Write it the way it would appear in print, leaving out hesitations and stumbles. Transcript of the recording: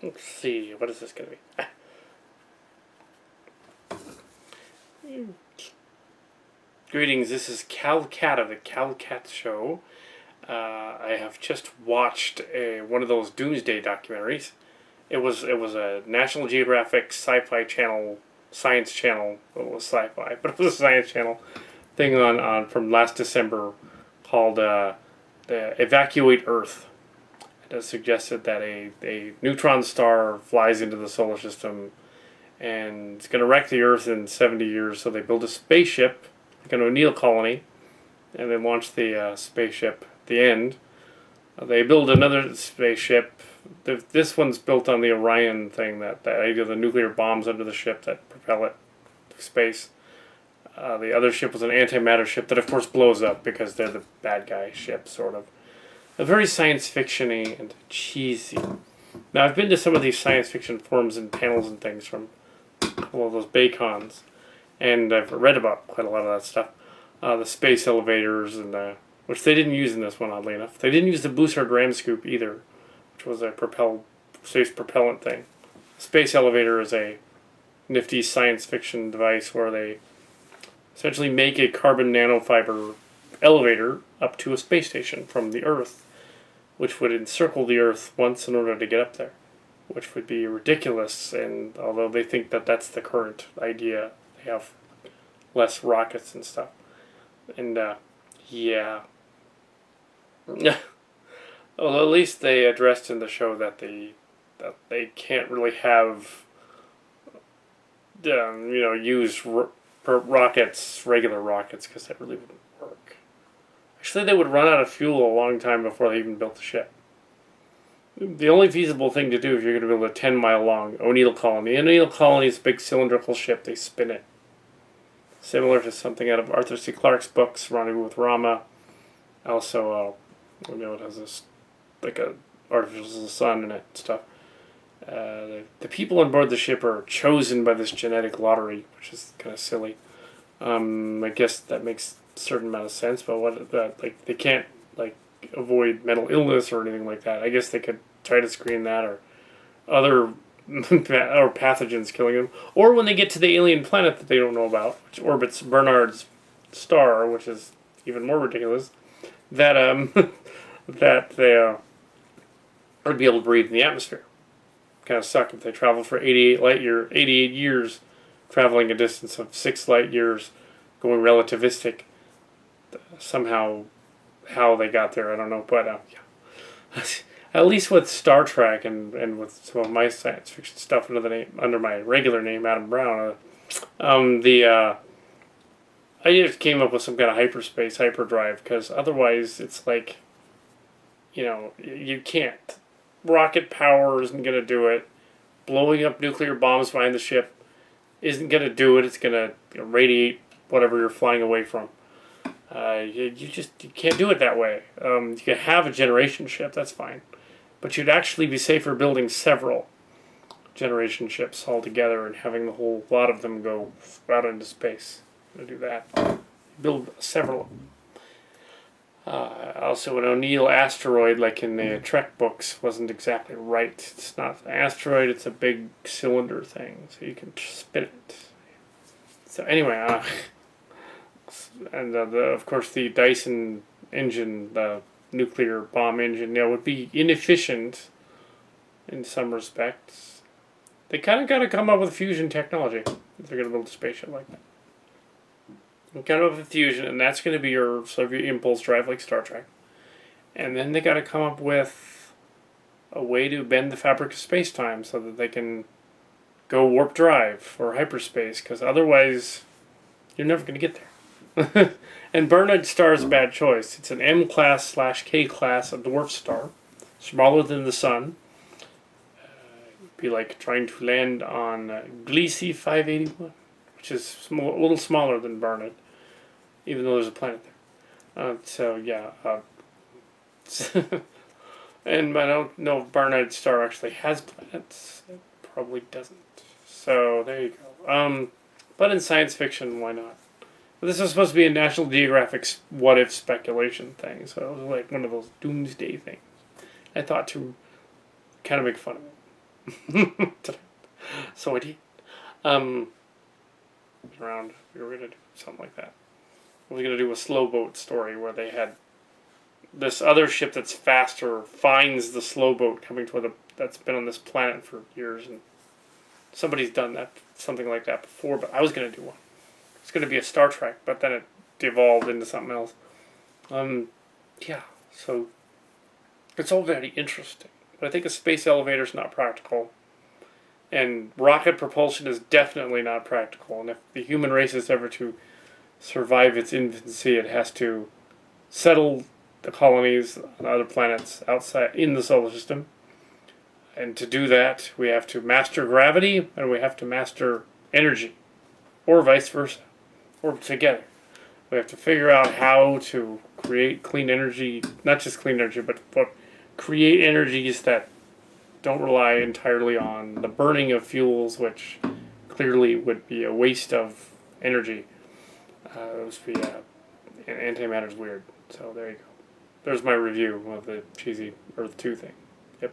Let's see, what is this going to be? Greetings, this is Cal Cat of the Cal Cat Show. I have just watched one of those Doomsday documentaries. It was a National Geographic Sci-Fi Channel, Science Channel. Well, it was sci-fi, but it was a Science Channel thing on from last December called Evacuate Earth. It has suggested that a neutron star flies into the solar system and it's going to wreck the Earth in 70 years. So they build a spaceship, like an ONeil colony, and they launch the spaceship at the end. They build another spaceship. This one's built on the Orion thing, that idea of the nuclear bombs under the ship that propel it to space. The other ship was an antimatter ship that, of course, blows up because they're the bad guy ship, sort of. A very science fiction-y and cheesy. Now, I've been to some of these science fiction forums and panels and things from all of those Baycons, and I've read about quite a lot of that stuff. The space elevators, and which they didn't use in this one, oddly enough. They didn't use the Bussard ram scoop either, which was a space propellant thing. The space elevator is a nifty science fiction device where they essentially make a carbon nanofiber elevator up to a space station from the Earth, which would encircle the Earth once in order to get up there, which would be ridiculous. And although they think that that's the current idea, they have less rockets and stuff. And yeah. Well, at least they addressed in the show that they can't really have use rockets, regular rockets, because that really wouldn't work. Actually, they would run out of fuel a long time before they even built the ship. The only feasible thing to do if you're going to build a 10-mile long ONeil colony. An ONeil colony is a big cylindrical ship. They spin it. Similar to something out of Arthur C. Clarke's books, Rendezvous with Rama. Also, it has this, like a artificial sun in it and stuff. The people on board the ship are chosen by this genetic lottery, which is kind of silly. I guess that makes a certain amount of sense, but they can't avoid mental illness or anything like that. I guess they could try to screen that, or other or pathogens killing them, or when they get to the alien planet that they don't know about, which orbits Bernard's star, which is even more ridiculous. That that they would be able to breathe in the atmosphere. Kind of suck if they travel for 88 years, traveling a distance of 6 light years, going relativistic. Somehow, how they got there, I don't know, but yeah. At least with Star Trek and with some of my science fiction stuff under my regular name, Adam Brown, I just came up with some kind of hyperspace hyperdrive, because otherwise it's like, you can't. Rocket power isn't going to do it. Blowing up nuclear bombs behind the ship isn't going to do it. It's going to radiate whatever you're flying away from. You can't do it that way. You can have a generation ship, that's fine. But you'd actually be safer building several generation ships all together and having the whole lot of them go out into space to do that. Build several of them. Also, an ONeil asteroid, like in the Trek books, wasn't exactly right. It's not an asteroid, it's a big cylinder thing, so you can spin it. So anyway, and of course the Dyson engine, the nuclear bomb engine, would be inefficient in some respects. They kind of got to come up with fusion technology if they're going to build a spaceship like that. Kind of a fusion, and that's going to be your Soviet impulse drive, like Star Trek. And then they got to come up with a way to bend the fabric of space-time so that they can go warp drive or hyperspace, because otherwise you're never going to get there. And Bernard star is a bad choice. It's an M-class/K class, a dwarf star, smaller than the Sun. It'd be like trying to land on Gliese 581, which is a little smaller than Bernard, even though there's a planet there. And I don't know if Bernard's star actually has planets. It probably doesn't. So there you go. But in science fiction, why not? But this was supposed to be a National Geographic what-if speculation thing, so it was like one of those doomsday things. I thought to kind of make fun of it. So I did. Around, we were gonna do something like that. We were gonna do a slow boat story where they had this other ship that's faster finds the slow boat coming toward that's been on this planet for years, and somebody's done that, something like that before. But I was gonna do one. It's gonna be a Star Trek, but then it devolved into something else. Yeah. So it's all very interesting, but I think a space elevator is not practical. And rocket propulsion is definitely not practical. And if the human race is ever to survive its infancy, it has to settle the colonies on other planets outside in the solar system. And to do that, we have to master gravity and we have to master energy, or vice versa, or together. We have to figure out how to create clean energy, not just clean energy, but create energies that don't rely entirely on the burning of fuels, which clearly would be a waste of energy. Antimatter's weird. So there you go. There's my review of the cheesy Earth 2 thing. Yep.